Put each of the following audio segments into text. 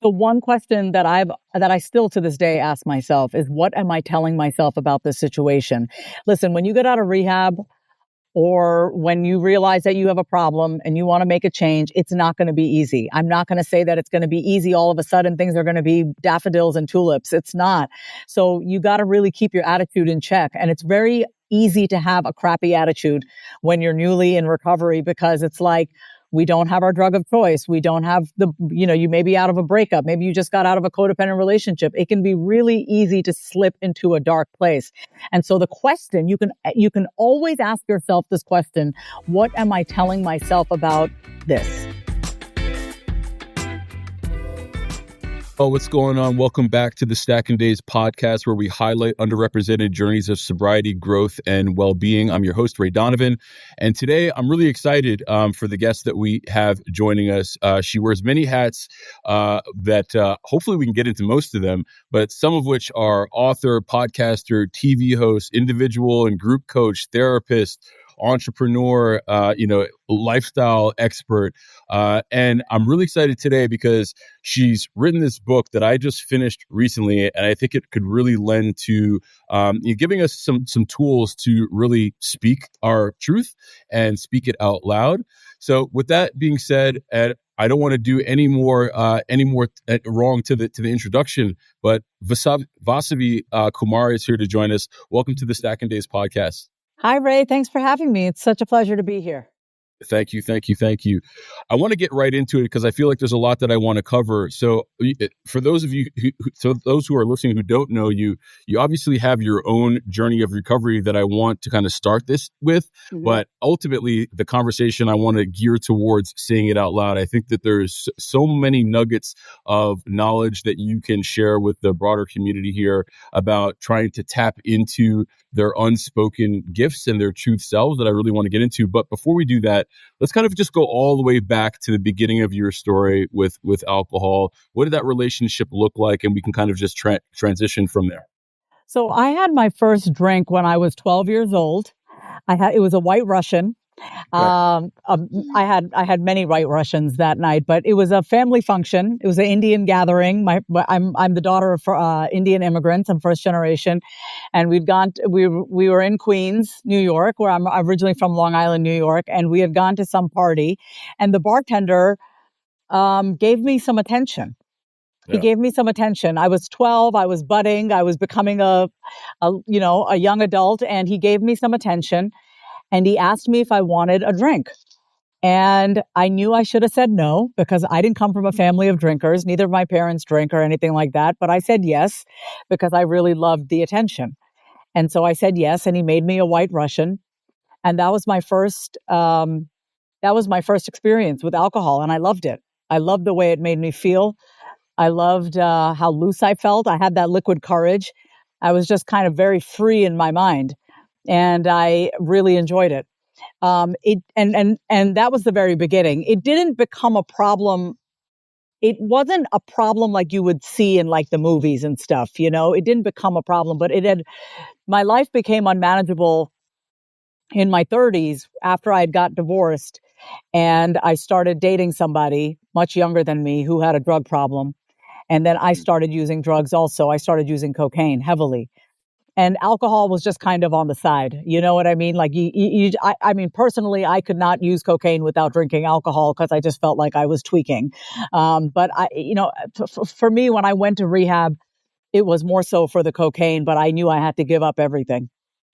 the one question that I still to this day ask myself is, what am I telling myself about this situation? Listen, when you get out of rehab, or when you realize that you have a problem and you want to make a change, it's not going to be easy. I'm not going to say that it's going to be easy. All of a sudden, things are going to be daffodils and tulips. It's not. So you got to really keep your attitude in check. And it's very easy to have a crappy attitude when you're newly in recovery, because it's like, we don't have our drug of choice. We don't have you may be out of a breakup. Maybe you just got out of a codependent relationship. It can be really easy to slip into a dark place. And so the question, you can always ask yourself this question: what am I telling myself about this? Oh, what's going on? Welcome back to the Stacking Days podcast, where we highlight underrepresented journeys of sobriety, growth, and well-being. I'm your host, Ray Donovan. And today I'm really excited for the guest that we have joining us. She wears many hats that hopefully we can get into most of them, but some of which are author, podcaster, TV host, individual and group coach, therapist, entrepreneur, lifestyle expert. And I'm really excited today because she's written this book that I just finished recently. And I think it could really lend to giving us some tools to really speak our truth and speak it out loud. So with that being said, I don't want to do any more wrong to the introduction, but Vasavi Kumar is here to join us. Welcome to the Stacking Days podcast. Hi, Ray. Thanks for having me. It's such a pleasure to be here. Thank you. I want to get right into it because I feel like there's a lot that I want to cover. So for those of you those who are listening who don't know you, you obviously have your own journey of recovery that I want to kind of start this with. Mm-hmm. But ultimately, the conversation I want to gear towards saying it out loud. I think that there's so many nuggets of knowledge that you can share with the broader community here about trying to tap into their unspoken gifts and their truth selves that I really want to get into. But before we do that, let's kind of just go all the way back to the beginning of your story with alcohol. What did that relationship look like? And we can kind of just transition from there. So I had my first drink when I was 12 years old. It was a White Russian. Right. I had many White Russians that night, but it was a family function. It was an Indian gathering. I'm the daughter of Indian immigrants. I'm first generation, and we were in Queens, New York, where I'm originally from Long Island, New York, and we had gone to some party, and the bartender gave me some attention. He gave me some attention. I was 12. I was budding. I was becoming a young adult, and he gave me some attention. And he asked me if I wanted a drink. And I knew I should have said no, because I didn't come from a family of drinkers. Neither of my parents drink or anything like that. But I said yes, because I really loved the attention. And so I said yes, and he made me a White Russian. And that was my first experience with alcohol. And I loved it. I loved the way it made me feel. I loved how loose I felt. I had that liquid courage. I was just kind of very free in my mind. And I really enjoyed it. And that was the very beginning. It didn't become a problem. It wasn't a problem like you would see in like the movies and stuff, It didn't become a problem, but my life became unmanageable in my 30s after I had got divorced, and I started dating somebody much younger than me who had a drug problem. And then I started using drugs also. I started using cocaine heavily. And alcohol was just kind of on the side. You know what I mean? Like, I mean, personally, I could not use cocaine without drinking alcohol because I just felt like I was tweaking. But for me, when I went to rehab, it was more so for the cocaine, but I knew I had to give up everything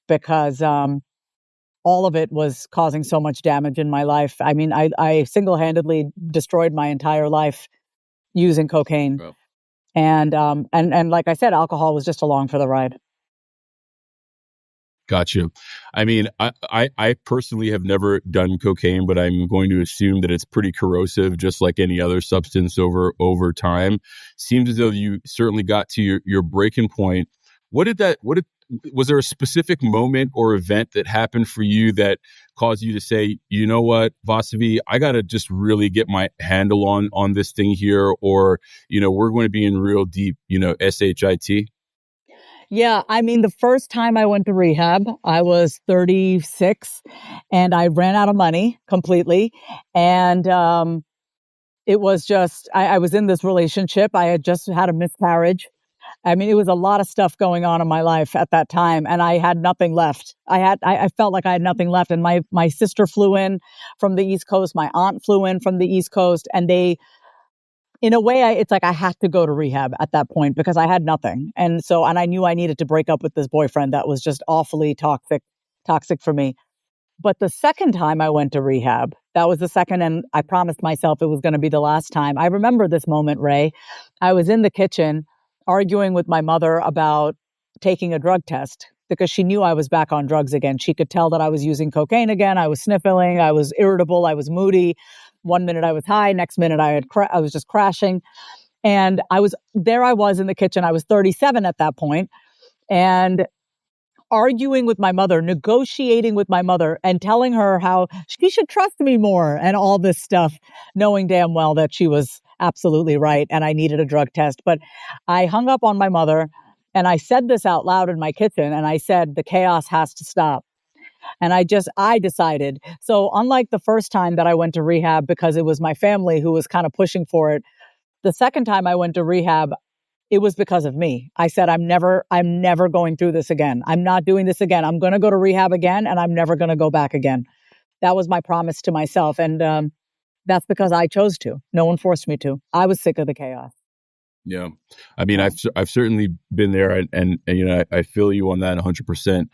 because all of it was causing so much damage in my life. I mean, I single-handedly destroyed my entire life using cocaine. Wow. And like I said, alcohol was just along for the ride. Gotcha. I mean, I personally have never done cocaine, but I'm going to assume that it's pretty corrosive, just like any other substance over time. Seems as though you certainly got to your breaking point. Was there a specific moment or event that happened for you that caused you to say, you know what, Vasavi, I got to just really get my handle on this thing here, or, we're going to be in real deep, SHIT? Yeah, I mean, the first time I went to rehab, I was 36 and I ran out of money completely. And it was just, I was in this relationship. I had just had a miscarriage. I mean, it was a lot of stuff going on in my life at that time, and I had nothing left. I felt like I had nothing left. And my sister flew in from the East Coast. My aunt flew in from the East Coast, and in a way, it's like I had to go to rehab at that point because I had nothing. And I knew I needed to break up with this boyfriend that was just awfully toxic for me. But the second time I went to rehab, that was the second, and I promised myself it was going to be the last time. I remember this moment, Ray. I was in the kitchen arguing with my mother about taking a drug test because she knew I was back on drugs again. She could tell that I was using cocaine again. I was sniffling. I was irritable. I was moody. One minute I was high. Next minute I was just crashing. And I was in the kitchen. I was 37 at that point, and arguing with my mother, negotiating with my mother, and telling her how she should trust me more and all this stuff, knowing damn well that she was absolutely right and I needed a drug test. But I hung up on my mother and I said this out loud in my kitchen, and I said, the chaos has to stop. And I decided. So unlike the first time that I went to rehab because it was my family who was kind of pushing for it, the second time I went to rehab, it was because of me. I said, I'm never going through this again. I'm not doing this again. I'm going to go to rehab again, and I'm never going to go back again. That was my promise to myself. And that's because I chose to. No one forced me to. I was sick of the chaos. Yeah. I mean, I've certainly been there, and I feel you on that 100%.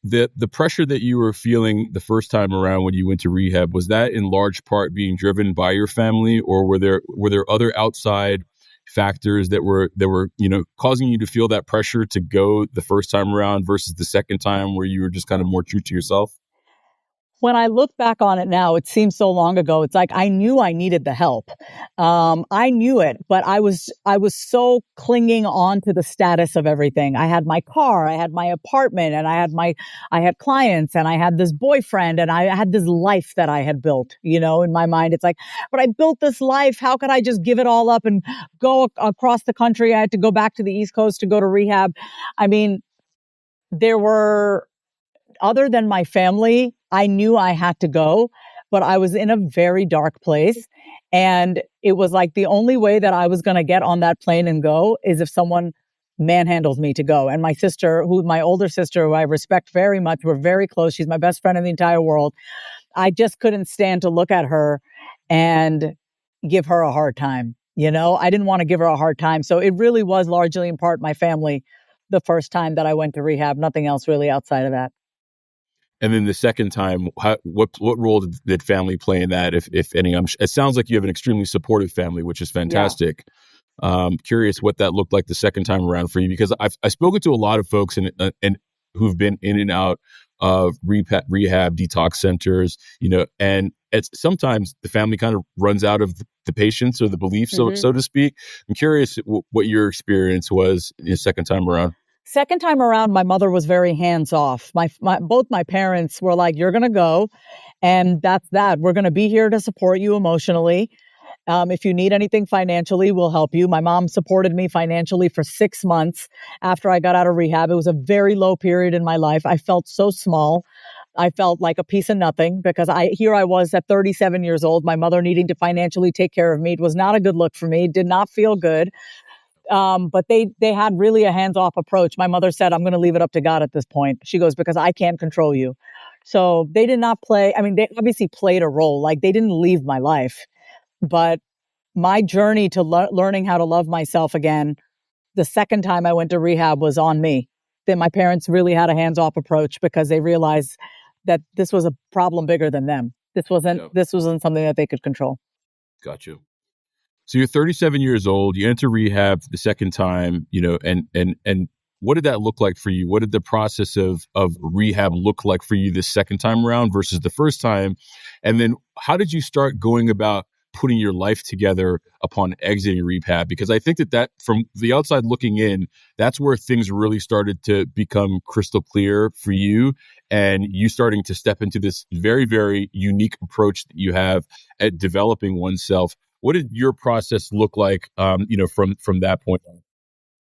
The pressure that you were feeling the first time around when you went to rehab, was that in large part being driven by your family, or were there other outside factors that were causing you to feel that pressure to go the first time around versus the second time where you were just kind of more true to yourself? When I look back on it now, it seems so long ago. It's like I knew I needed the help. I knew it, but I was so clinging on to the status of everything. I had my car, I had my apartment, and I had clients, and I had this boyfriend, and I had this life that I had built. In my mind, it's like, but I built this life. How could I just give it all up and go across the country? I had to go back to the East Coast to go to rehab. I mean, there were, other than my family, I knew I had to go, but I was in a very dark place. And it was like the only way that I was going to get on that plane and go is if someone manhandles me to go. And my sister, my older sister, who I respect very much, we're very close. She's my best friend in the entire world. I just couldn't stand to look at her and give her a hard time. I didn't want to give her a hard time. So it really was largely in part my family the first time that I went to rehab, nothing else really outside of that. And then the second time, what role did family play in that, if any? It sounds like you have an extremely supportive family, which is fantastic. Yeah. Curious what that looked like the second time around for you, because I've spoken to a lot of folks and who've been in and out of rehab detox centers, and it's sometimes the family kind of runs out of the patience or the belief, so to speak. I'm curious what your experience was the second time around. Second time around, my mother was very hands off. Both my parents were like, you're going to go, and that's that. We're going to be here to support you emotionally. If you need anything financially, we'll help you. My mom supported me financially for 6 months after I got out of rehab. It was a very low period in my life. I felt so small. I felt like a piece of nothing because I was at 37 years old, my mother needing to financially take care of me. It was not a good look for me. It did not feel good. But they had really a hands-off approach. My mother said, I'm going to leave it up to God at this point. She goes, because I can't control you. So they did not play. I mean, they obviously played a role. Like, they didn't leave my life. But my journey to learning how to love myself again, the second time I went to rehab, was on me. Then my parents really had a hands-off approach because they realized that this was a problem bigger than them. This wasn't something that they could control. Got you. So you're 37 years old, you enter rehab the second time, and what did that look like for you? What did the process of rehab look like for you this second time around versus the first time? And then how did you start going about putting your life together upon exiting rehab? Because I think that from the outside looking in, that's where things really started to become crystal clear for you, and you starting to step into this very, very unique approach that you have at developing oneself. What did your process look like, from that point on?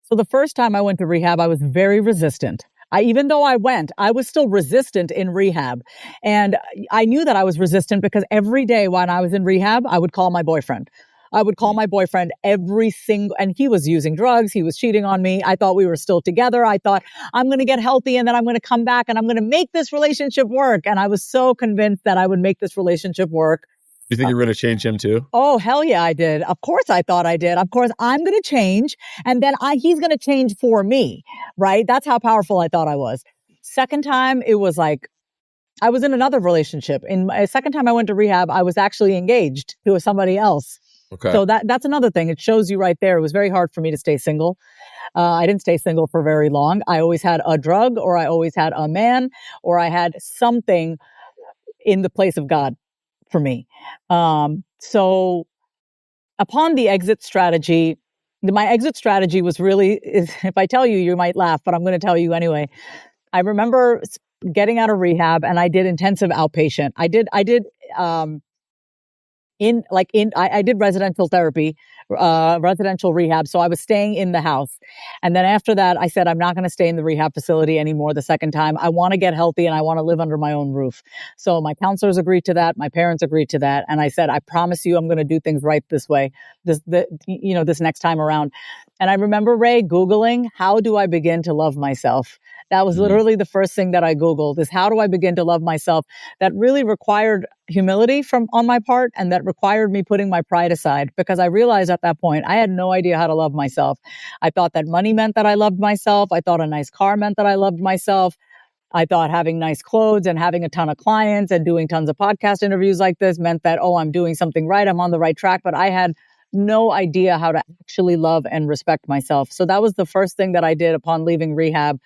So the first time I went to rehab, I was very resistant. Even though I went, I was still resistant in rehab. And I knew that I was resistant because every day when I was in rehab, I would call my boyfriend. I would call my boyfriend and he was using drugs. He was cheating on me. I thought we were still together. I thought I'm going to get healthy and then I'm going to come back and I'm going to make this relationship work. And I was so convinced that I would make this relationship work. You think you were going to change him too? Oh, hell yeah, I did. Of course I thought I did. Of course I'm going to change and then he's going to change for me, right? That's how powerful I thought I was. Second time, it was like, I was in another relationship. In my second time I went to rehab, I was actually engaged to somebody else. Okay. So that's another thing. It shows you right there. It was very hard for me to stay single. I didn't stay single for very long. I always had a drug or I always had a man or I had something in the place of God for me. So upon the exit strategy, my exit strategy was really, if I tell you, you might laugh, but I'm going to tell you anyway. I remember getting out of rehab and I did intensive outpatient. I did residential therapy, residential rehab. So I was staying in the house. And then after that, I said, I'm not going to stay in the rehab facility anymore the second time. I want to get healthy and I want to live under my own roof. So my counselors agreed to that. My parents agreed to that. And I said, I promise you, I'm going to do things right this way, this next time around. And I remember, Ray, Googling, how do I begin to love myself? That was literally the first thing that I Googled is how do I begin to love myself? That really required humility on my part and that required me putting my pride aside because I realized at that point, I had no idea how to love myself. I thought that money meant that I loved myself. I thought a nice car meant that I loved myself. I thought having nice clothes and having a ton of clients and doing tons of podcast interviews like this meant that, oh, I'm doing something right. I'm on the right track. But I had no idea how to actually love and respect myself. So that was the first thing that I did upon leaving rehab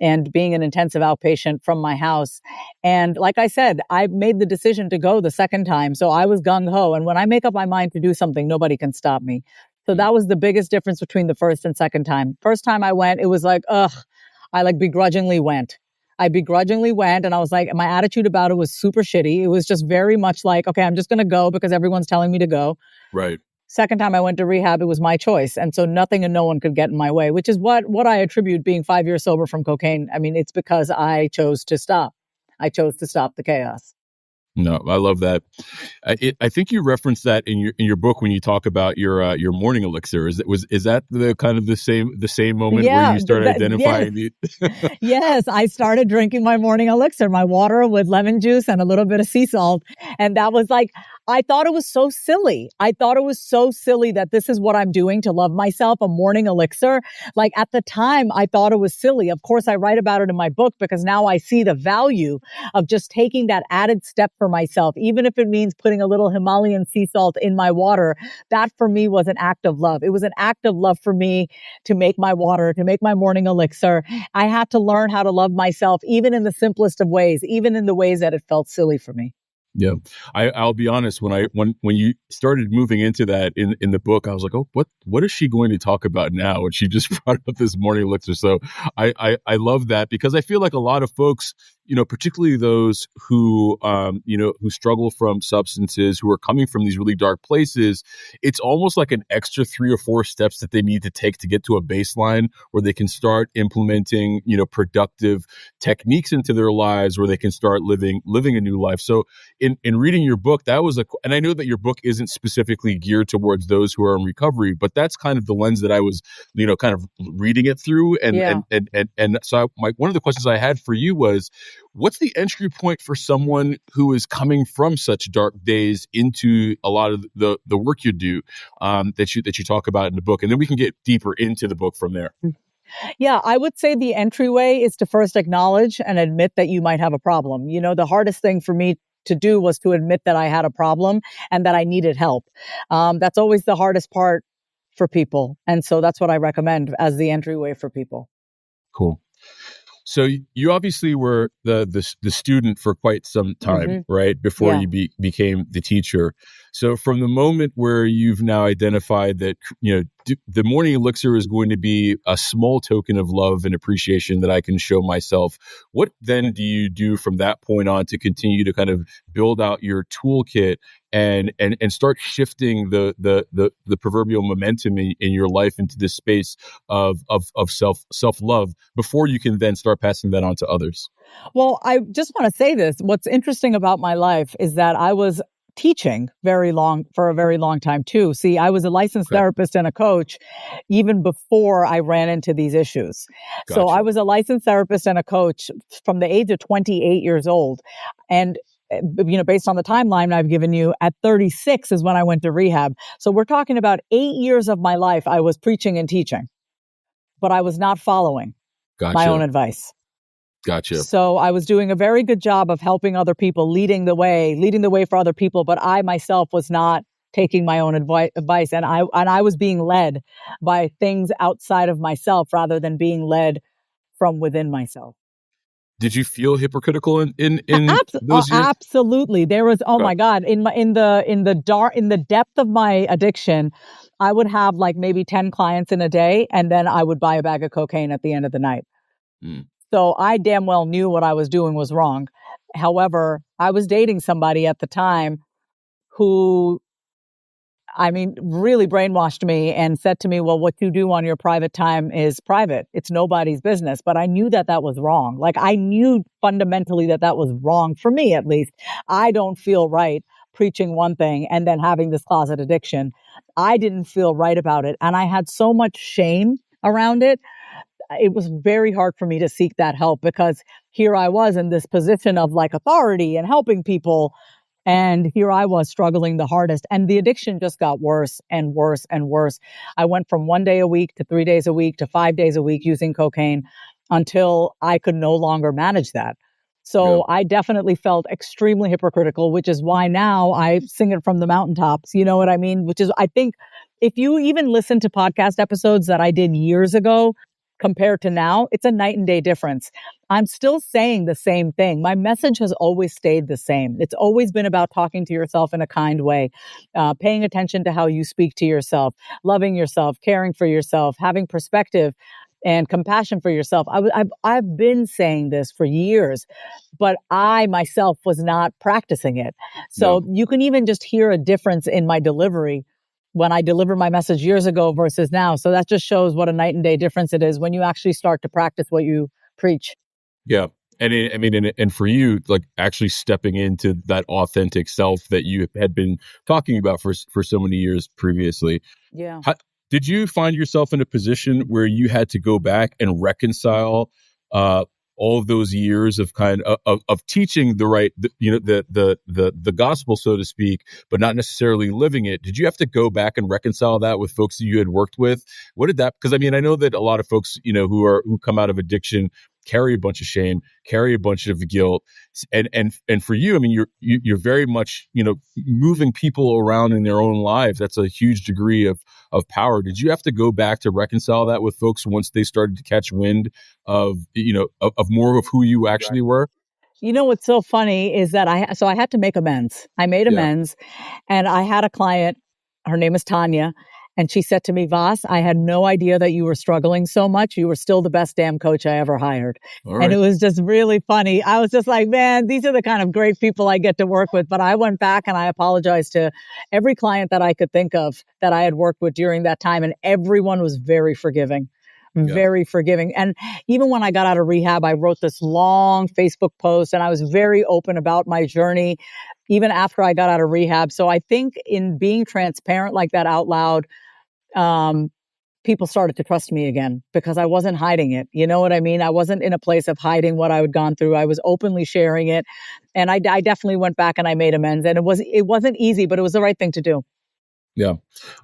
and being an intensive outpatient from my house. And like I said, I made the decision to go the second time. So I was gung-ho. And when I make up my mind to do something, nobody can stop me. So that was the biggest difference between the first and second time. First time I went, it was like, I begrudgingly went. I begrudgingly went and I was like, my attitude about it was super shitty. It was just very much like, okay, I'm just going to go because everyone's telling me to go. Right. Second time I went to rehab, it was my choice. And so nothing and no one could get in my way, which is what I attribute being 5 years sober from cocaine. I mean, it's because I chose to stop. I chose to stop the chaos. No, I love that. I think you referenced that in your book when you talk about your morning elixir. Is that the kind of the same moment where you started identifying the? Yes, I started drinking my morning elixir, my water with lemon juice and a little bit of sea salt, and that was like. I thought it was so silly. I thought it was so silly that this is what I'm doing to love myself, a morning elixir. Like at the time, I thought it was silly. Of course, I write about it in my book because now I see the value of just taking that added step for myself, even if it means putting a little Himalayan sea salt in my water. That for me was an act of love. It was an act of love for me to make my water, to make my morning elixir. I had to learn how to love myself, even in the simplest of ways, even in the ways that it felt silly for me. Yeah, I'll be honest. When you started moving into that in the book, I was like, oh, what is she going to talk about now? And she just brought up this morning elixir. So I love that because I feel like a lot of folks, particularly those who who struggle from substances, who are coming from these really dark places, it's almost like an extra 3 or 4 steps that they need to take to get to a baseline where they can start implementing productive techniques into their lives, where they can start living a new life. So in reading your book, and I know that your book isn't specifically geared towards those who are in recovery, but that's kind of the lens that I was, kind of reading it through. And so one of the questions I had for you was, what's the entry point for someone who is coming from such dark days into a lot of the work you do, that you talk about in the book, and then we can get deeper into the book from there. Yeah, I would say the entryway is to first acknowledge and admit that you might have a problem. The hardest thing for me to do was to admit that I had a problem and that I needed help. That's always the hardest part for people. And so that's what I recommend as the entryway for people. Cool. So you obviously were the student for quite some time, right? Before you became the teacher. So from the moment where you've now identified that, the morning elixir is going to be a small token of love and appreciation that I can show myself. What then do you do from that point on to continue to kind of build out your toolkit and start shifting the proverbial momentum in your life into this space of self-love before you can then start passing that on to others? Well, I just want to say this. What's interesting about my life is that I was teaching for a very long time too. See, I was a licensed therapist and a coach even before I ran into these issues. Gotcha. So I was a licensed therapist and a coach from the age of 28 years old. And based on the timeline I've given you, at 36 is when I went to rehab. So we're talking about 8 years of my life I was preaching and teaching, but I was not following my own advice. Gotcha. So I was doing a very good job of helping other people, leading the way for other people, but I myself was not taking my own advice, and I was being led by things outside of myself rather than being led from within myself. Did you feel hypocritical in those years? Absolutely. There was, my God, in the depth of my addiction, I would have like maybe 10 clients in a day, and then I would buy a bag of cocaine at the end of the night. So I damn well knew what I was doing was wrong. However, I was dating somebody at the time who, really brainwashed me and said to me, well, what you do on your private time is private. It's nobody's business. But I knew that was wrong. Like, I knew fundamentally that was wrong for me, at least. I don't feel right preaching one thing and then having this closet addiction. I didn't feel right about it. And I had so much shame around it. It was very hard for me to seek that help because here I was in this position of like authority and helping people. And here I was struggling the hardest. And the addiction just got worse and worse and worse. I went from 1 day a week to 3 days a week to 5 days a week using cocaine until I could no longer manage that. So I definitely felt extremely hypocritical, which is why now I sing it from the mountaintops. You know what I mean? Which is, I think, if you even listen to podcast episodes that I did years ago, compared to now, it's a night and day difference. I'm still saying the same thing. My message has always stayed the same. It's always been about talking to yourself in a kind way, paying attention to how you speak to yourself, loving yourself, caring for yourself, having perspective and compassion for yourself. I've been saying this for years, but I myself was not practicing it. So you can even just hear a difference in my delivery when I delivered my message years ago versus now. So that just shows what a night and day difference it is when you actually start to practice what you preach. Yeah. And for you, like actually stepping into that authentic self that you had been talking about for so many years previously. Yeah. Did you find yourself in a position where you had to go back and reconcile all of those years of of teaching the right, the gospel, so to speak, but not necessarily living it? Did you have to go back and reconcile that with folks that you had worked with? What did that? Because I know that a lot of folks, who come out of addiction carry a bunch of shame, carry a bunch of guilt, and for you, you're very much moving people around in their own lives. That's a huge degree of power. Did you have to go back to reconcile that with folks once they started to catch wind of of more of who you actually were? What's so funny is that I had to make amends. I made amends, and I had a client. Her name is Tanya. And she said to me, Vas, I had no idea that you were struggling so much. You were still the best damn coach I ever hired. Right. And it was just really funny. I was just like, man, these are the kind of great people I get to work with. But I went back and I apologized to every client that I could think of that I had worked with during that time. And everyone was very forgiving. Very forgiving. And even when I got out of rehab, I wrote this long Facebook post and I was very open about my journey, even after I got out of rehab. So I think in being transparent like that out loud, people started to trust me again because I wasn't hiding it. You know what I mean? I wasn't in a place of hiding what I had gone through. I was openly sharing it. And I definitely went back and I made amends. And it wasn't easy, but it was the right thing to do. Yeah.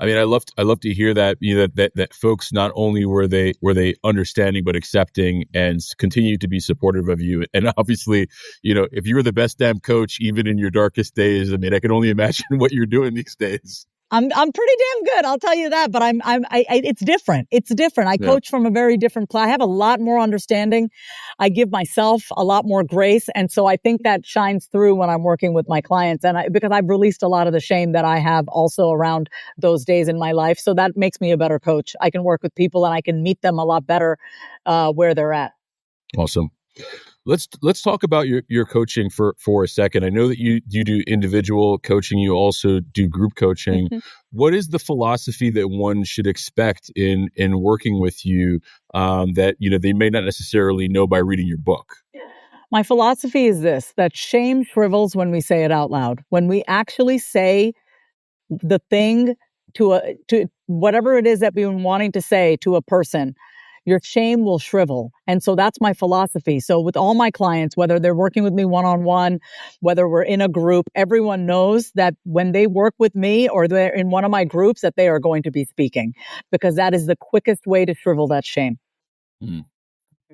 I love to hear that, that folks, not only were they understanding, but accepting and continue to be supportive of you. And obviously, if you're the best damn coach, even in your darkest days, I can only imagine what you're doing these days. I'm pretty damn good. I'll tell you that. But it's different. It's different. I coach from a very different place. I have a lot more understanding. I give myself a lot more grace. And so I think that shines through when I'm working with my clients. And because I've released a lot of the shame that I have also around those days in my life. So that makes me a better coach. I can work with people and I can meet them a lot better where they're at. Awesome. Let's talk about your coaching for a second. I know that you do individual coaching. You also do group coaching. What is the philosophy that one should expect in working with you that they may not necessarily know by reading your book? My philosophy is this: that shame shrivels when we say it out loud. When we actually say the thing to whatever it is that we've been wanting to say to a person, your shame will shrivel. And so that's my philosophy. So with all my clients, whether they're working with me one-on-one, whether we're in a group, everyone knows that when they work with me or they're in one of my groups, that they are going to be speaking, because that is the quickest way to shrivel that shame.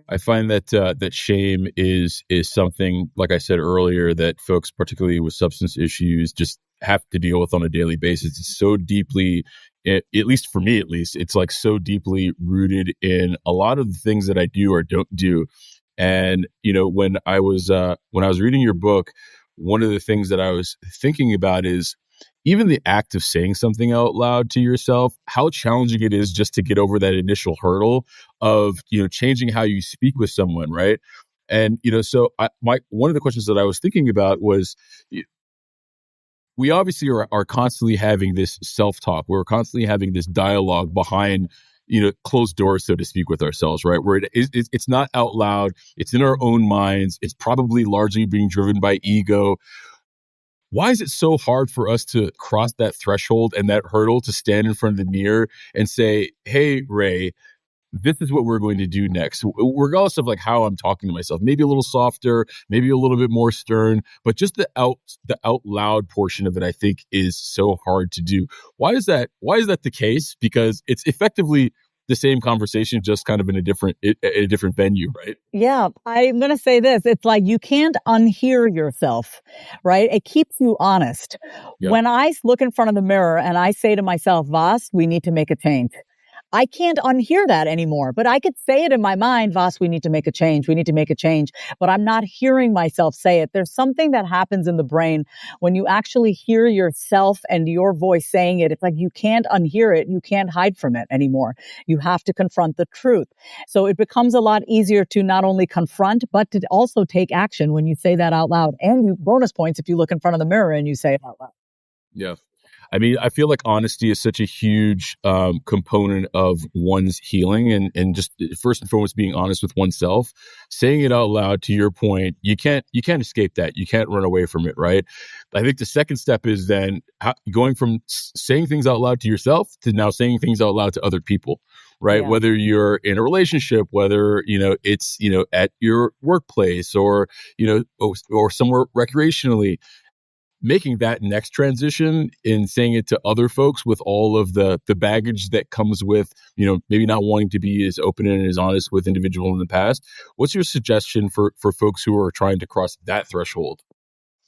I find that that shame is something, like I said earlier, that folks, particularly with substance issues, just have to deal with on a daily basis. It's so deeply, at least for me, it's like so deeply rooted in a lot of the things that I do or don't do. And when I was reading your book, one of the things that I was thinking about is even the act of saying something out loud to yourself, how challenging it is just to get over that initial hurdle of, changing how you speak with someone. Right. And, so one of the questions that I was thinking about was, we obviously are constantly having this self-talk. We're constantly having this dialogue behind, closed doors, so to speak, with ourselves, right? Where it's not out loud. It's in our own minds. It's probably largely being driven by ego. Why is it so hard for us to cross that threshold and that hurdle to stand in front of the mirror and say, hey, Ray, this is what we're going to do next, regardless of like how I'm talking to myself, maybe a little softer, maybe a little bit more stern, but just the out loud portion of it, I think, is so hard to do. Why is that the case? Because it's effectively the same conversation, just kind of in a different venue, right? Yeah, I'm going to say this. It's like you can't unhear yourself, right? It keeps you honest. Yep. When I look in front of the mirror and I say to myself, Vas, we need to make a change, I can't unhear that anymore, but I could say it in my mind, Vas, we need to make a change. We need to make a change. But I'm not hearing myself say it. There's something that happens in the brain when you actually hear yourself and your voice saying it. It's like you can't unhear it. You can't hide from it anymore. You have to confront the truth. So it becomes a lot easier to not only confront, but to also take action when you say that out loud. And you bonus points if you look in front of the mirror and you say it out loud. Yeah. I mean, I feel like honesty is such a huge component of one's healing, and just first and foremost being honest with oneself. Saying it out loud, to your point, you can't escape that. You can't run away from it, right? I think the second step is then going from saying things out loud to yourself to now saying things out loud to other people, right? Yeah. Whether you're in a relationship, whether it's at your workplace or or somewhere recreationally. Making that next transition in saying it to other folks with all of the baggage that comes with, maybe not wanting to be as open and as honest with individuals in the past. What's your suggestion for folks who are trying to cross that threshold?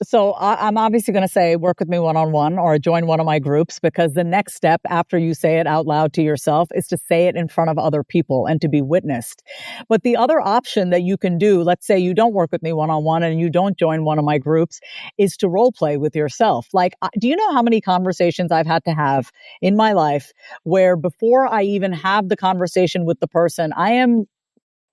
So I'm obviously going to say work with me one-on-one or join one of my groups, because the next step after you say it out loud to yourself is to say it in front of other people and to be witnessed. But the other option that you can do, let's say you don't work with me one-on-one and you don't join one of my groups, is to role play with yourself. Like, do you know how many conversations I've had to have in my life where before I even have the conversation with the person, I am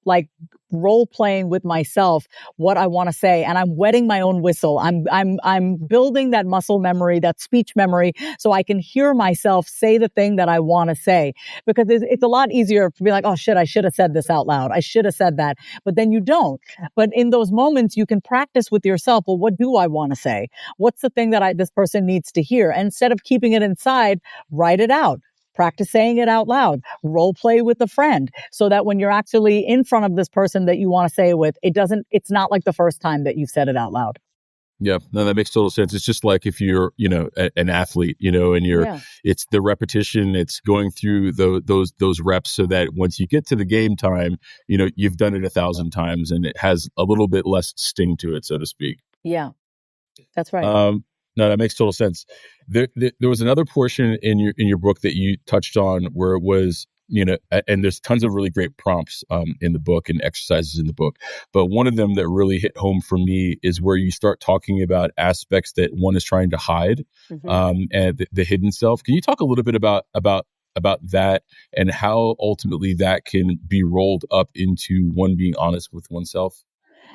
like role playing with myself what I want to say, and I'm wetting my own whistle. I'm building that muscle memory, that speech memory, so I can hear myself say the thing that I want to say. Because it's a lot easier to be like, oh shit, I should have said this out loud. I should have said that, but then you don't. But in those moments, you can practice with yourself. Well, what do I want to say? What's the thing that this person needs to hear? And instead of keeping it inside, write it out. Practice saying it out loud, role play with a friend, so that when you're actually in front of this person that you want to say it with, it's not like the first time that you've said it out loud. Yeah, no, that makes total sense. It's just like if you're, an athlete, and it's the repetition, it's going through those reps so that once you get to the game time, you've done it 1,000 times and it has a little bit less sting to it, so to speak. Yeah, that's right. No, that makes total sense. There was another portion in your book that you touched on where it was, and there's tons of really great prompts in the book and exercises in the book. But one of them that really hit home for me is where you start talking about aspects that one is trying to hide, and the hidden self. Can you talk a little bit about that and how ultimately that can be rolled up into one being honest with oneself?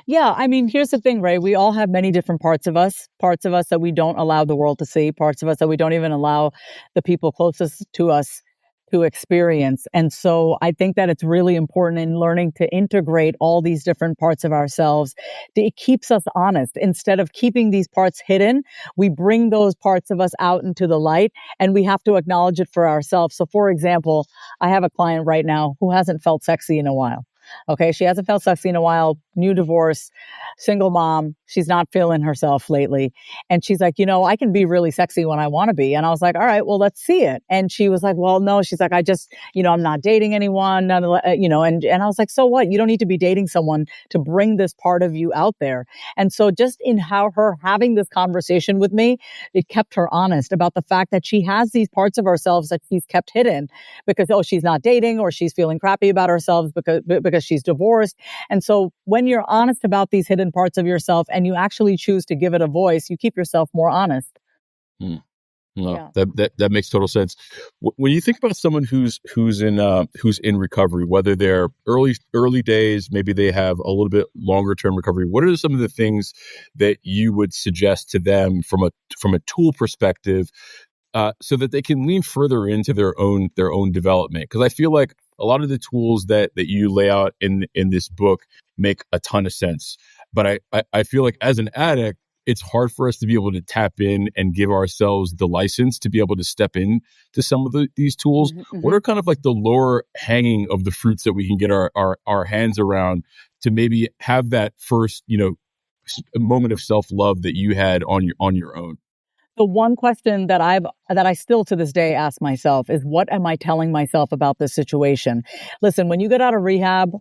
Yeah, I mean, here's the thing, Ray. We all have many different parts of us that we don't allow the world to see, parts of us that we don't even allow the people closest to us to experience. And so I think that it's really important in learning to integrate all these different parts of ourselves. It keeps us honest. Instead of keeping these parts hidden, we bring those parts of us out into the light, and we have to acknowledge it for ourselves. So for example, I have a client right now who hasn't felt sexy in a while. Okay. She hasn't felt sexy in a while, new divorce, single mom. She's not feeling herself lately. And she's like, I can be really sexy when I want to be. And I was like, all right, well, let's see it. And she was like, well, no, she's like, I just, I'm not dating anyone, and I was like, so what? You don't need to be dating someone to bring this part of you out there. And so just in how her having this conversation with me, it kept her honest about the fact that she has these parts of ourselves that she's kept hidden because, she's not dating or she's feeling crappy about herself because she's divorced. And so when you're honest about these hidden parts of yourself and you actually choose to give it a voice, you keep yourself more honest. No, yeah. That makes total sense. When you think about someone who's in recovery, whether they're early days, maybe they have a little bit longer term recovery, what are some of the things that you would suggest to them from a tool perspective, so that they can lean further into their own development? Because I feel like a lot of the tools that you lay out in this book make a ton of sense. But I feel like as an addict, it's hard for us to be able to tap in and give ourselves the license to be able to step in to some of these tools. Mm-hmm. What are kind of like the lower hanging of the fruits that we can get our hands around to maybe have that first, moment of self-love that you had on your own? The one question that I still to this day ask myself is, what am I telling myself about this situation? Listen, when you get out of rehab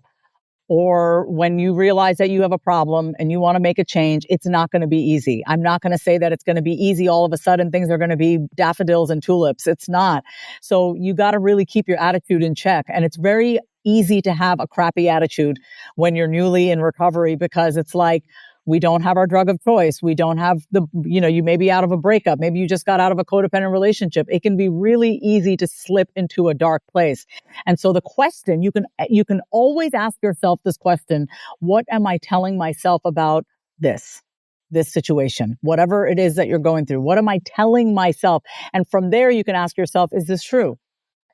or when you realize that you have a problem and you want to make a change, it's not going to be easy. I'm not going to say that it's going to be easy. All of a sudden, things are going to be daffodils and tulips. It's not. So you got to really keep your attitude in check. And it's very easy to have a crappy attitude when you're newly in recovery, because it's like, we don't have our drug of choice. We don't have you may be out of a breakup. Maybe you just got out of a codependent relationship. It can be really easy to slip into a dark place. And so the question, you can always ask yourself this question: what am I telling myself about this situation? Whatever it is that you're going through, what am I telling myself? And from there, you can ask yourself, is this true?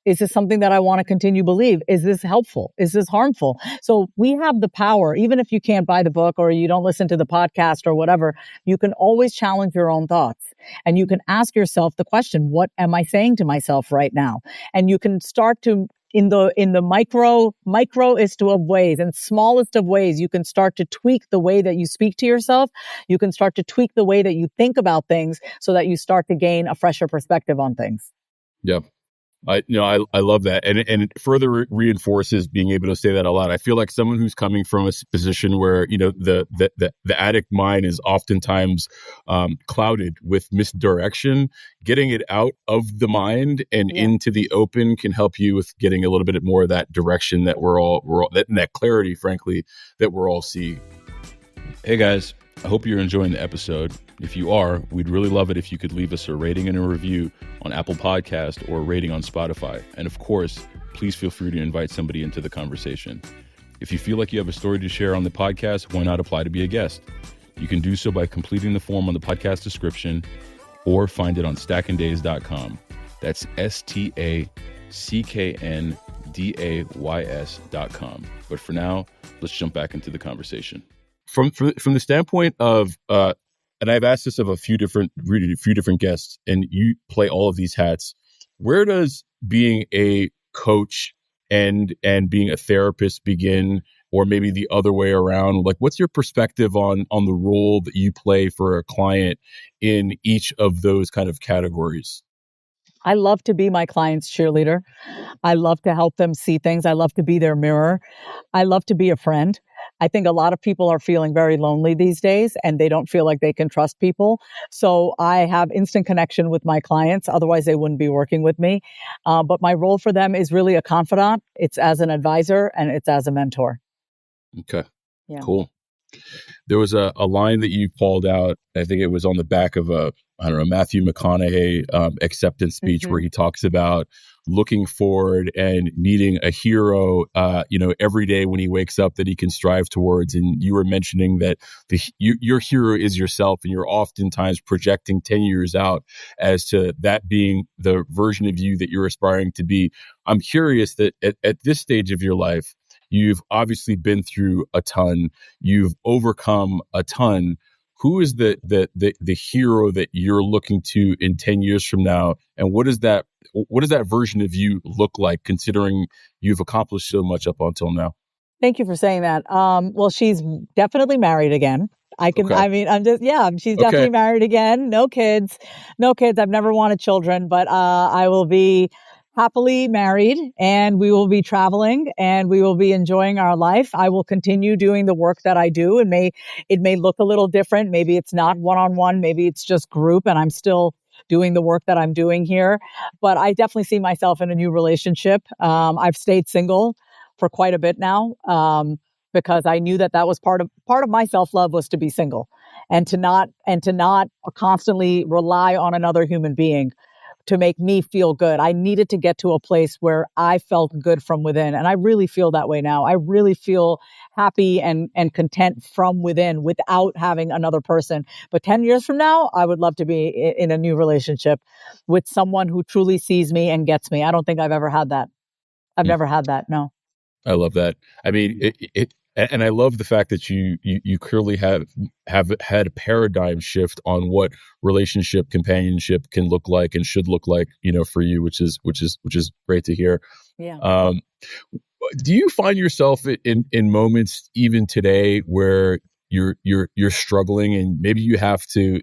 Is this something that I want to continue to believe? Is this helpful? Is this harmful? So we have the power, even if you can't buy the book or you don't listen to the podcast or whatever, you can always challenge your own thoughts. And you can ask yourself the question, what am I saying to myself right now? And you can start to, in the microest of ways and smallest of ways, you can start to tweak the way that you speak to yourself. You can start to tweak the way that you think about things so that you start to gain a fresher perspective on things. Yeah. I love that, and it further reinforces being able to say that a lot. I feel like someone who's coming from a position where the addict mind is oftentimes clouded with misdirection. Getting it out of the mind and into the open can help you with getting a little bit more of that direction that we're all that clarity, frankly, that we're all seeing. Hey guys, I hope you're enjoying the episode. If you are, we'd really love it if you could leave us a rating and a review on Apple Podcast or a rating on Spotify. And of course, please feel free to invite somebody into the conversation. If you feel like you have a story to share on the podcast, why not apply to be a guest? You can do so by completing the form on the podcast description or find it on stackanddays.com. That's stacknday's.com. But for now, let's jump back into the conversation. From the standpoint of, and I've asked this of a few different guests, and you play all of these hats. Where does being a coach and being a therapist begin, or maybe the other way around? Like, what's your perspective on the role that you play for a client in each of those kind of categories? I love to be my client's cheerleader. I love to help them see things. I love to be their mirror. I love to be a friend. I think a lot of people are feeling very lonely these days and they don't feel like they can trust people. So I have instant connection with my clients. Otherwise, they wouldn't be working with me. But my role for them is really a confidant. It's as an advisor and it's as a mentor. Okay. Yeah. Cool. There was a line that you called out. I think it was on the back of Matthew McConaughey acceptance speech where he talks about looking forward and needing a hero, every day when he wakes up that he can strive towards. And you were mentioning that your hero is yourself, and you're oftentimes projecting 10 years out as to that being the version of you that you're aspiring to be. I'm curious that at this stage of your life, you've obviously been through a ton. You've overcome a ton. Who is the hero that you're looking to in 10 years from now? And what does that version of you look like, considering you've accomplished so much up until now? Thank you for saying that. Well, she's definitely married again. She's definitely married again. No kids. I've never wanted children, but I will be happily married and we will be traveling and we will be enjoying our life. I will continue doing the work that I do. It may look a little different. Maybe it's not one-on-one. Maybe it's just group and I'm still doing the work that I'm doing here. But I definitely see myself in a new relationship. I've stayed single for quite a bit now, because I knew that was part of my self-love was to be single and to not constantly rely on another human being to make me feel good. I needed to get to a place where I felt good from within. And I really feel that way now. I really feel happy and content from within without having another person. But 10 years from now, I would love to be in a new relationship with someone who truly sees me and gets me. I don't think I've ever had that. I've never had that. No. I love that. I mean, and I love the fact that you clearly have had a paradigm shift on what relationship companionship can look like and should look like, for you, which is great to hear. Yeah. Do you find yourself in moments even today where you're struggling and maybe you have to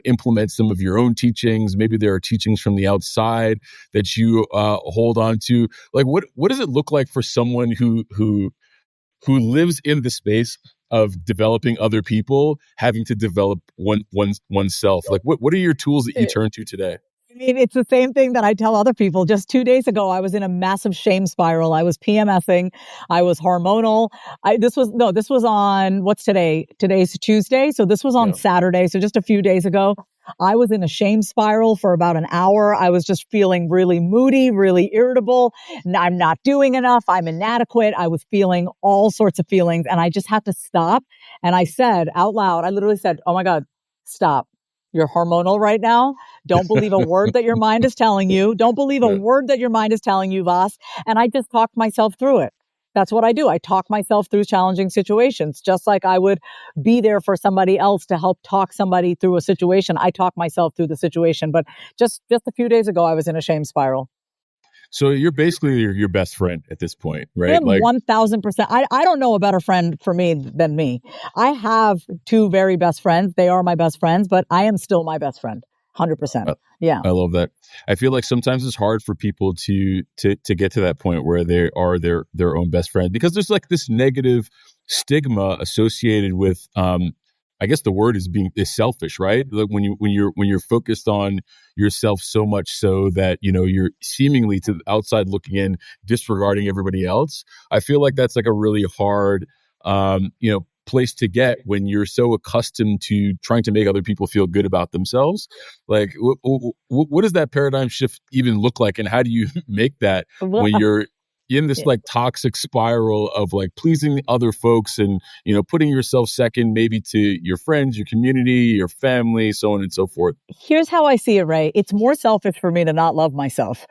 implement some of your own teachings? Maybe there are teachings from the outside that you hold on to. Like, what does it look like for someone who lives in the space of developing other people, having to develop oneself? Like, what are your tools that you turn to today? I mean, it's the same thing that I tell other people. Just 2 days ago, I was in a massive shame spiral. I was PMSing. I was hormonal. This was on, what's today? Today's Tuesday. So this was on Saturday. So just a few days ago, I was in a shame spiral for about an hour. I was just feeling really moody, really irritable. I'm not doing enough. I'm inadequate. I was feeling all sorts of feelings and I just had to stop. And I said out loud, I literally said, "Oh my God, stop. You're hormonal right now. Don't believe a word that your mind is telling you. Don't believe a word that your mind is telling you, Vas." And I just talked myself through it. That's what I do. I talk myself through challenging situations, just like I would be there for somebody else to help talk somebody through a situation. I talk myself through the situation. But just a few days ago, I was in a shame spiral. So you're basically your best friend at this point, right? I am 1,000%. I don't know a better friend for me than me. I have two very best friends. They are my best friends, but I am still my best friend. 100%. Yeah. I love that. I feel like sometimes it's hard for people to get to that point where they are their own best friend, because there's like this negative stigma associated with, I guess the word is selfish, right? Like when you're focused on yourself so much so that, you're seemingly to the outside looking in, disregarding everybody else. I feel like that's like a really hard, place to get when you're so accustomed to trying to make other people feel good about themselves. Like, what does that paradigm shift even look like, and how do you make that when you're in this like toxic spiral of like pleasing other folks and putting yourself second, maybe to your friends, your community, your family, so on and so forth? Here's how I see it, Ray. It's more selfish for me to not love myself.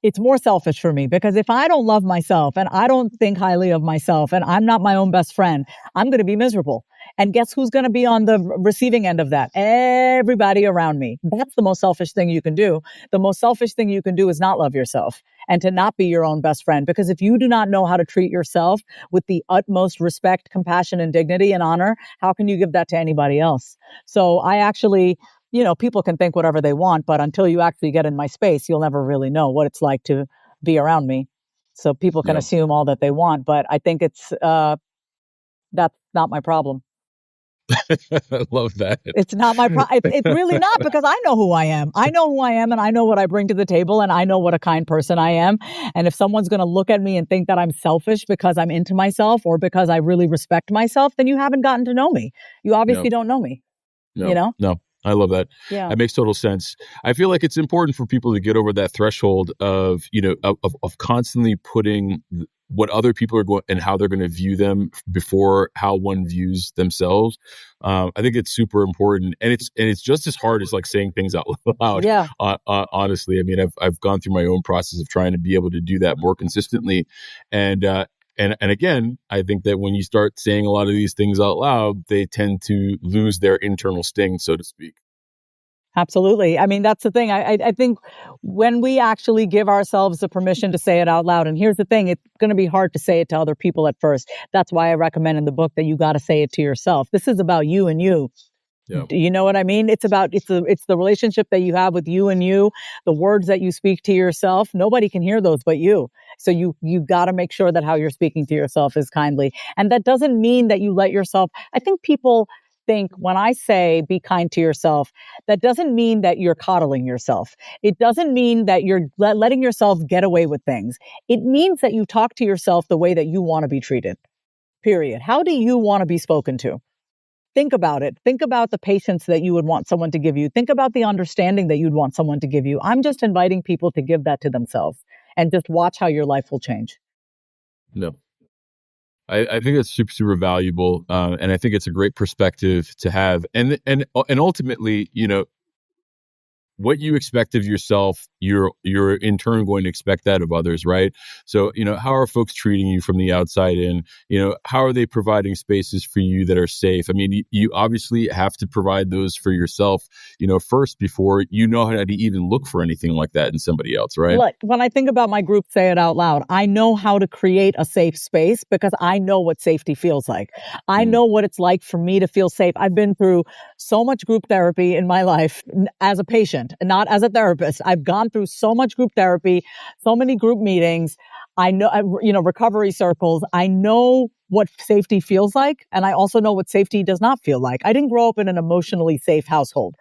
It's more selfish for me because if I don't love myself and I don't think highly of myself and I'm not my own best friend, I'm going to be miserable. And guess who's going to be on the receiving end of that? Everybody around me. That's the most selfish thing you can do. The most selfish thing you can do is not love yourself and to not be your own best friend. Because if you do not know how to treat yourself with the utmost respect, compassion, and dignity and honor, how can you give that to anybody else? So I actually, people can think whatever they want, but until you actually get in my space, you'll never really know what it's like to be around me. So people can assume all that they want, but I think it's that's not my problem. I love that. It's not my problem. It's really not, because I know who I am. I know who I am, and I know what I bring to the table, and I know what a kind person I am. And if someone's going to look at me and think that I'm selfish because I'm into myself or because I really respect myself, then you haven't gotten to know me. You obviously don't know me. No. I love that. Yeah. That makes total sense. I feel like it's important for people to get over that threshold of, of constantly putting what other people are going and how they're going to view them before how one views themselves. I think it's super important, and it's just as hard as like saying things out loud. Yeah. Honestly, I mean, I've gone through my own process of trying to be able to do that more consistently, and again, I think that when you start saying a lot of these things out loud, they tend to lose their internal sting, so to speak. Absolutely. I mean, that's the thing. I think when we actually give ourselves the permission to say it out loud, and here's the thing, it's going to be hard to say it to other people at first. That's why I recommend in the book that you got to say it to yourself. This is about you and you. Yeah. Do you know what I mean? It's the relationship that you have with you and you, the words that you speak to yourself. Nobody can hear those but you. So you got to make sure that how you're speaking to yourself is kindly. And that doesn't mean that you let yourself, I think people think when I say be kind to yourself, that doesn't mean that you're coddling yourself. It doesn't mean that you're letting yourself get away with things. It means that you talk to yourself the way that you want to be treated. Period. How do you want to be spoken to? Think about it. Think about the patience that you would want someone to give you. Think about the understanding that you'd want someone to give you. I'm just inviting people to give that to themselves and just watch how your life will change. No. I think that's super, super valuable. And I think it's a great perspective to have. And ultimately, what you expect of yourself, you're in turn going to expect that of others, right? So, how are folks treating you from the outside in? How are they providing spaces for you that are safe? I mean, you obviously have to provide those for yourself, first before you know how to even look for anything like that in somebody else, right? Look, when I think about my group, say it out loud, I know how to create a safe space because I know what safety feels like. I know what it's like for me to feel safe. I've been through so much group therapy in my life as a patient, not as a therapist. I've gone through so much group therapy, so many group meetings. I know, recovery circles. I know what safety feels like. And I also know what safety does not feel like. I didn't grow up in an emotionally safe household.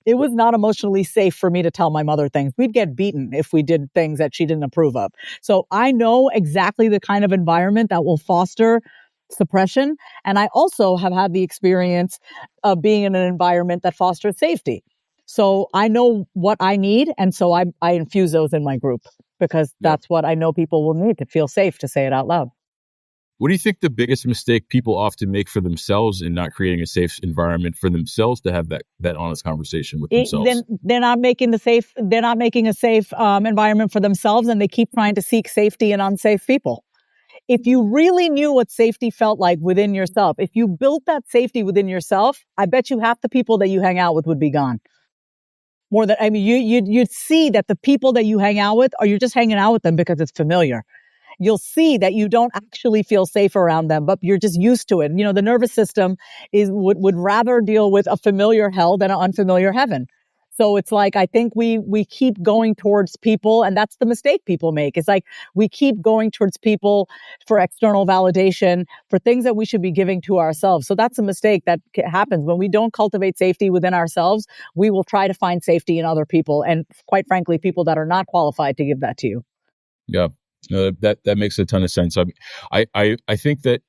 It was not emotionally safe for me to tell my mother things. We'd get beaten if we did things that she didn't approve of. So I know exactly the kind of environment that will foster suppression. And I also have had the experience of being in an environment that fosters safety. So I know what I need. And so I infuse those in my group because that's what I know people will need to feel safe to say it out loud. What do you think the biggest mistake people often make for themselves in not creating a safe environment for themselves to have that honest conversation with themselves? Then they're not making a safe environment for themselves, and they keep trying to seek safety in unsafe people. If you really knew what safety felt like within yourself, if you built that safety within yourself, I bet you half the people that you hang out with would be gone. You'd see that the people that you hang out with, or you're just hanging out with them because it's familiar. You'll see that you don't actually feel safe around them, but you're just used to it. The nervous system would rather deal with a familiar hell than an unfamiliar heaven. So it's like, I think we keep going towards people, and that's the mistake people make. It's like we keep going towards people for external validation, for things that we should be giving to ourselves. So that's a mistake that happens when we don't cultivate safety within ourselves. We will try to find safety in other people, and quite frankly, people that are not qualified to give that to you. Yeah. That makes a ton of sense. I think that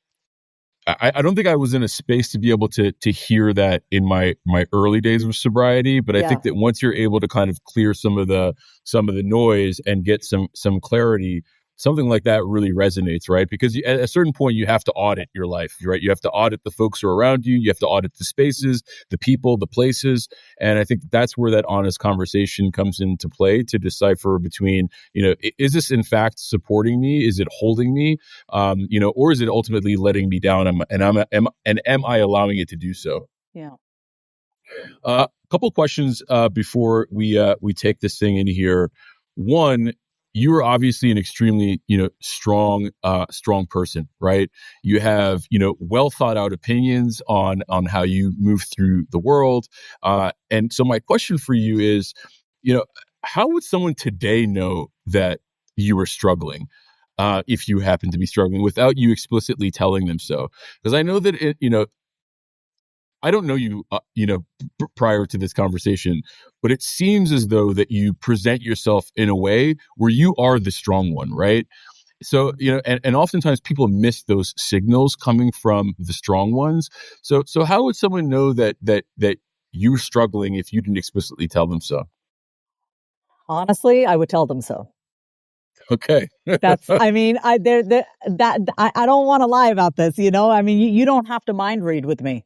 I don't think I was in a space to be able to hear that in my early days of sobriety, but I think that once you're able to kind of clear some of the noise and get some clarity, something like that really resonates, right? Because at a certain point, you have to audit your life, right? You have to audit the folks who are around you. You have to audit the spaces, the people, the places. And I think that's where that honest conversation comes into play to decipher between, is this in fact supporting me? Is it holding me? Or is it ultimately letting me down? Am I allowing it to do so? Yeah. A couple questions before we take this thing in here. One, you are obviously an extremely, strong person, right? You have, well thought out opinions on how you move through the world. And so my question for you is, how would someone today know that you are struggling? if you happen to be struggling without you explicitly telling them so. Because I know that, I don't know you, prior to this conversation, but it seems as though that you present yourself in a way where you are the strong one, right? So, and oftentimes people miss those signals coming from the strong ones. So how would someone know that you're struggling if you didn't explicitly tell them so? Honestly, I would tell them so. Okay. That's, I mean, I don't want to lie about this, I mean, you don't have to mind read with me.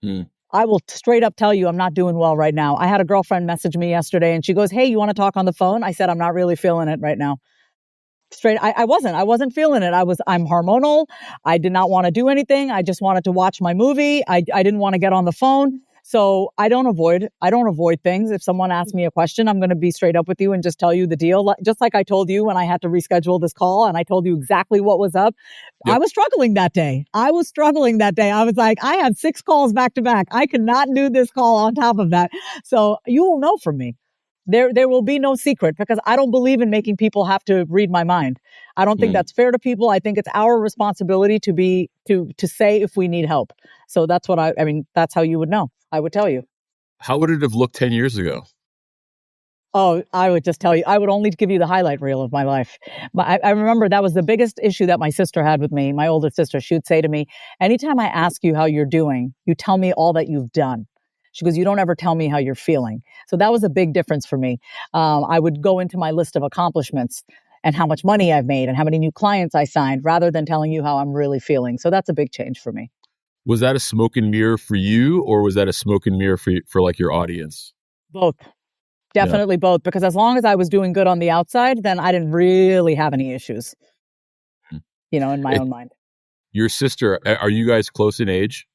Hmm. I will straight up tell you I'm not doing well right now. I had a girlfriend message me yesterday and she goes, "Hey, you want to talk on the phone?" I said, "I'm not really feeling it right now." Straight, I wasn't feeling it. I'm hormonal. I did not want to do anything. I just wanted to watch my movie. I didn't want to get on the phone. So I don't avoid things. If someone asks me a question, I'm going to be straight up with you and just tell you the deal. Just like I told you when I had to reschedule this call and I told you exactly what was up. Yep. I was struggling that day. I was like, I had 6 calls back to back. I could not do this call on top of that. So you will know from me. There will be no secret because I don't believe in making people have to read my mind. I don't think that's fair to people. I think it's our responsibility to say if we need help. So that's what I mean, that's how you would know. I would tell you. How would it have looked 10 years ago? Oh, I would just tell you. I would only give you the highlight reel of my life. I remember that was the biggest issue that my sister had with me, my older sister. She would say to me, "Anytime I ask you how you're doing, you tell me all that you've done." She goes, "You don't ever tell me how you're feeling." So that was a big difference for me. I would go into my list of accomplishments and how much money I've made and how many new clients I signed rather than telling you how I'm really feeling. So that's a big change for me. Was that a smoke and mirror for you, or was that a smoke and mirror for like your audience? Both. Yeah. Definitely both. Because as long as I was doing good on the outside, then I didn't really have any issues, in my own mind. Your sister, are you guys close in age?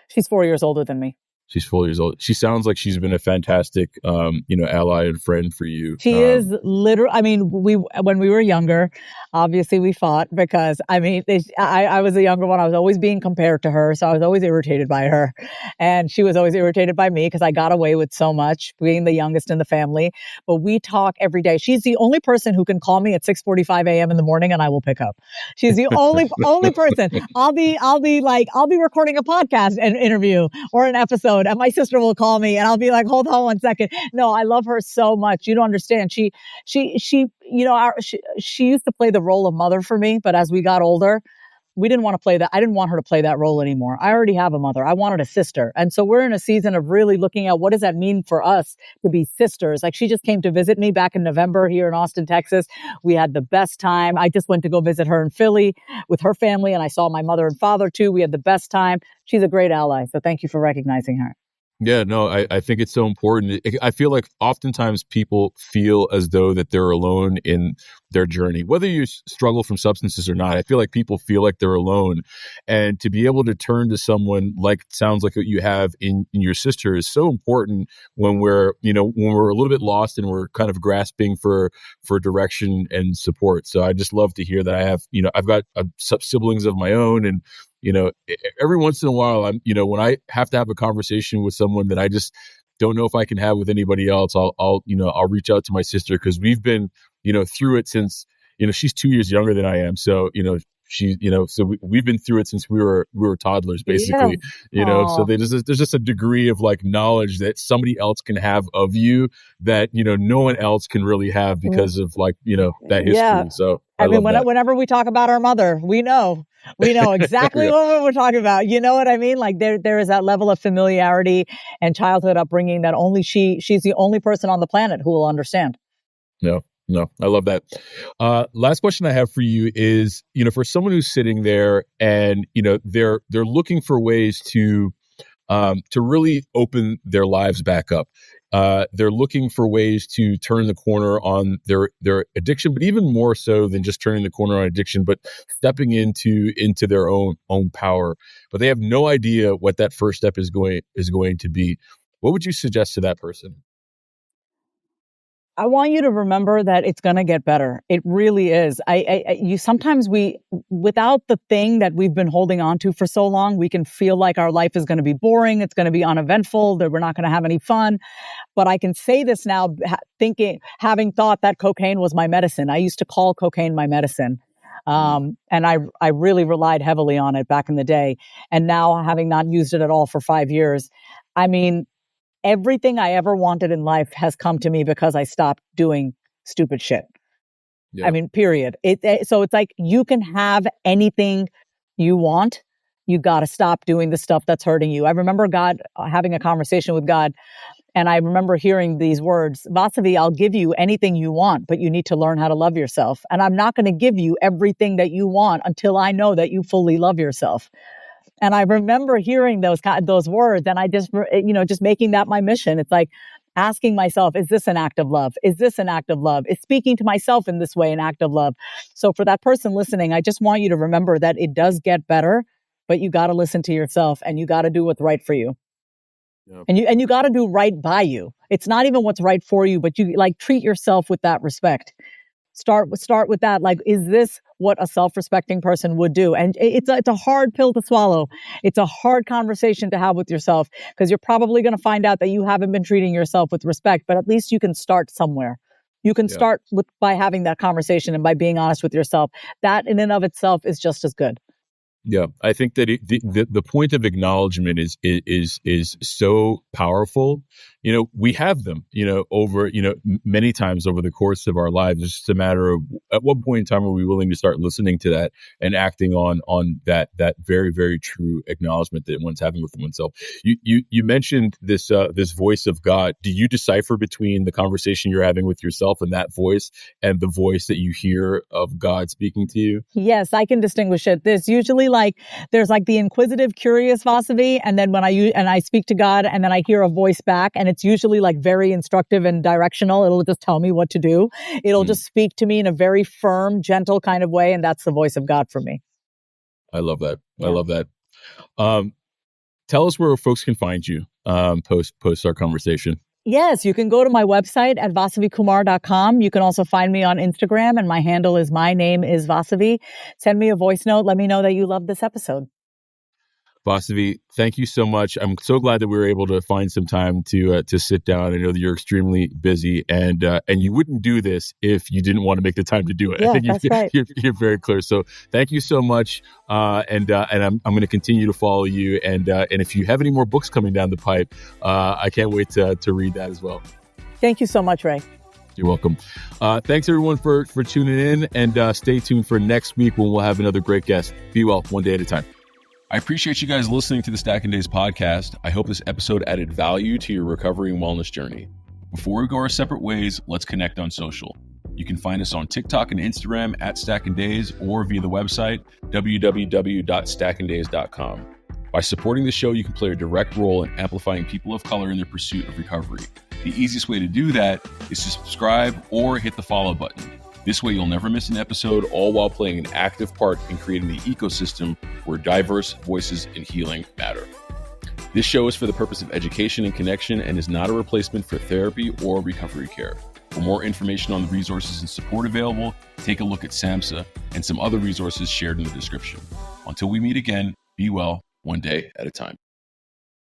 She's 4 years older than me. She's 4 years old. She sounds like she's been a fantastic, ally and friend for you. She is literally, I mean, when we were younger, obviously we fought because, I mean, I was a younger one. I was always being compared to her. So I was always irritated by her. And she was always irritated by me because I got away with so much being the youngest in the family. But we talk every day. She's the only person who can call me at 6:45 a.m. in the morning and I will pick up. She's the only person. I'll be recording a podcast and interview or an episode and my sister will call me and I'll be like, "Hold on one second." No, I love her so much. You don't understand. She used to play the role of mother for me, but as we got older, we didn't want to play that. I didn't want her to play that role anymore. I already have a mother. I wanted a sister. And so we're in a season of really looking at what does that mean for us to be sisters? Like she just came to visit me back in November here in Austin, Texas. We had the best time. I just went to go visit her in Philly with her family and I saw my mother and father too. We had the best time. She's a great ally. So thank you for recognizing her. Yeah, no, I think it's so important. I feel like oftentimes people feel as though that they're alone in their journey, whether you struggle from substances or not. I feel like people feel like they're alone, and to be able to turn to someone like sounds like what you have in your sister is so important when we're a little bit lost and we're kind of grasping for direction and support. So I just love to hear that I have I've got siblings of my own, and every once in a while, when I have to have a conversation with someone that I just don't know if I can have with anybody else, I'll reach out to my sister because we've been, through it since, she's 2 years younger than I am. So, we've been through it since we were toddlers, basically, so there's just a degree of like knowledge that somebody else can have of you that, no one else can really have because of like, that history. Yeah. So I mean, whenever we talk about our mother, we know exactly Yeah. what we're talking about. You know what I mean? Like there is that level of familiarity and childhood upbringing that only she's the only person on the planet who will understand. No, I love that. Last question I have for you is, for someone who's sitting there and, they're looking for ways to really open their lives back up. They're looking for ways to turn the corner on their addiction, but even more so than just turning the corner on addiction, but stepping into their own power. But they have no idea what that first step is going to be. What would you suggest to that person? I want you to remember that it's going to get better. It really is. Sometimes without the thing that we've been holding on to for so long, we can feel like our life is going to be boring. It's going to be uneventful, that we're not going to have any fun. But I can say this now, having thought that cocaine was my medicine. I used to call cocaine my medicine. And I really relied heavily on it back in the day. And now, having not used it at all for 5 years, I mean, everything I ever wanted in life has come to me because I stopped doing stupid shit. Yeah. I mean, period. So it's like, you can have anything you want. You got to stop doing the stuff that's hurting you. I remember God, having a conversation with God, and I remember hearing these words: Vasavi, I'll give you anything you want, but you need to learn how to love yourself. And I'm not going to give you everything that you want until I know that you fully love yourself. And I remember hearing those words, and I just, just making that my mission. It's like asking myself, is this an act of love? Is this an act of love? Is speaking to myself in this way an act of love? So for that person listening, I just want you to remember that it does get better, but you got to listen to yourself, and you got to do what's right for you. Yep. And you got to do right by you. It's not even what's right for you, but you treat yourself with that respect. Start with that. Like, is this what a self-respecting person would do? And it's a hard pill to swallow. It's a hard conversation to have with yourself, because you're probably going to find out that you haven't been treating yourself with respect, but at least you can start somewhere. You can start by having that conversation and by being honest with yourself. That in and of itself is just as good. Yeah, I think that the point of acknowledgement is so powerful. We have them, over, many times over the course of our lives. It's just a matter of at what point in time are we willing to start listening to that and acting on that very, very true acknowledgement that one's having with oneself. You mentioned this voice of God. Do you decipher between the conversation you're having with yourself and that voice and the voice that you hear of God speaking to you? Yes, I can distinguish it. There's usually there's the inquisitive, curious Vasavi, and then when I speak to God, and then I hear a voice back, and it's usually very instructive and directional. It'll just tell me what to do. It'll just speak to me in a very firm, gentle kind of way, and that's the voice of God for me. I love that. Yeah. I love that. Tell us where folks can find you post our conversation. Yes, you can go to my website at vasavikumar.com. You can also find me on Instagram, and my handle is my name is Vasavi. Send me a voice note. Let me know that you love this episode. Vasavi, thank you so much. I'm so glad that we were able to find some time to sit down. I know that you're extremely busy, and you wouldn't do this if you didn't want to make the time to do it. Yeah, I think that's right. You're very clear. So thank you so much. And I'm going to continue to follow you. And if you have any more books coming down the pipe, I can't wait to read that as well. Thank you so much, Ray. You're welcome. Thanks everyone for tuning in, and stay tuned for next week when we'll have another great guest. Be well, one day at a time. I appreciate you guys listening to the Stacking Days podcast. I hope this episode added value to your recovery and wellness journey. Before we go our separate ways, let's connect on social. You can find us on TikTok and Instagram at Stacking Days, or via the website www.stackingdays.com. By supporting the show, you can play a direct role in amplifying people of color in their pursuit of recovery. The easiest way to do that is to subscribe or hit the follow button. This way, you'll never miss an episode, all while playing an active part in creating the ecosystem where diverse voices in healing matter. This show is for the purpose of education and connection, and is not a replacement for therapy or recovery care. For more information on the resources and support available, take a look at SAMHSA and some other resources shared in the description. Until we meet again, be well, one day at a time.